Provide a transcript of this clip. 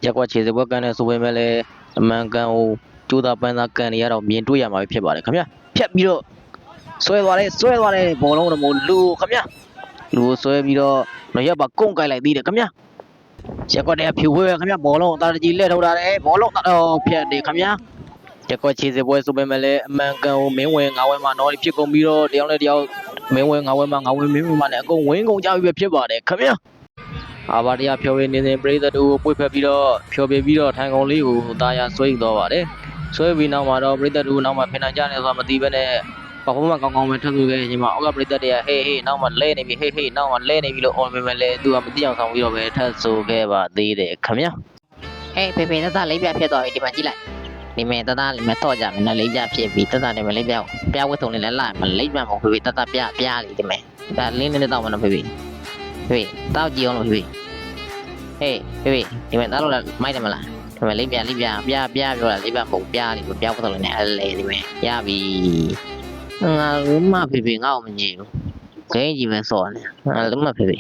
ရက်ကွက်ခြေစပွဲကန်နဲ့ဆိုပေမဲ့လည်းအမှန်ကန်ကိုကျိုးသားပန်းသားကန်နေရတော့မြင်တွေ့ရမှာဖြစ်ပါတယ်ခင်ဗျာဖြတ်ပြီးတော့ဆွဲသွားတယ်ဘောလုံးတော့မလူခင်ဗျာလူဆွဲပြီးတော့တော့ရက်ပါကုန်းကြိုက်လိုက်သေးတယ်ခင်ဗျာရက်ကွက်တဲ့ဖြူဝဲခင်ဗျာဘောလုံးတာကြီးလက်ထုတ်ထားတယ်ဘောလုံးတော့ဖြတ်တယ်ခင်ဗျာရက်ကွက်ခြေစပွဲဆိုပေမဲ့လည်းအမှန်ကန်ကိုမင်းဝင်ငါဝဲမှာတော့ဖြစ်ကုန်ပြီးတော့တယောက်နဲ့တယောက်မင်းဝင်ငါဝဲမှာငါဝဲမင်းဝင်မှာလည်းအကုန်ဝင်းကုန်ကြပြီပဲဖြစ်ပါတယ်ခင်ဗျာအာဘာတရားဖြော်ရင်းနေစဉ်ပရိသတ်တို့ပွေဖက်ပြီးတော့ဖြော်ပြပြီးတော့ထိုင်ကုန်လေးကိုတာယာဆွဲယူသွားပါတယ်ဆွဲပြီးနောက်မှာတော့ပရိသတ်တို့နောက်မှာဖင်နိုင်ကြနေဆိုတာမသိဘဲနဲ့ပခုံးမကောင်းကောင်းပဲထပ်ဆိုခဲ့ရင်မှာအောက်ကပရိသတ်တွေကဟေးဟေးနောက်မှာလဲနေပြီဟေးဟေးနောက်မှာလဲနေပြီလို့အော်ပေမဲ့လည်းသူကမသိအောင်ဆောင်ပြီးတော့ပဲထပ်ဆိုခဲ့ပါသေးတယ်ခင်ဗျာဟေးဖေဖေတတလေးပြဖြစ်သွားပြီဒီမှာကြည့်လိုက်ဒီမဲ့တတလေးမဲ့တော့ကြမယ်နော်လေးပြဖြစ်ပြီးတတလေးမဲ့လေးပြဝတ်ထုံလေးလည်းလာမလေးပြမဟုတ်ဖေဖေတတပြလေးဒီမဲ့ဒါလင်းနေတော့မနော်ဖေဖေတောက်ကြည့်အောင်လို့ဖေဖေဟေးဖေဖေဒီမဲ့သားလို့မိုက်တယ်မလားဒီမဲ့လေးပြပြောတာလေးပြပုံပြလေးပြဝတ်ထုံလေးနဲ့အလေဒီမဲ့ရပြီငါလုံးမဖေဖေငါ့ကိုမငြိဘူးဂိမ်းကြီးပဲစော်နေငါလုံးမဖေဖေ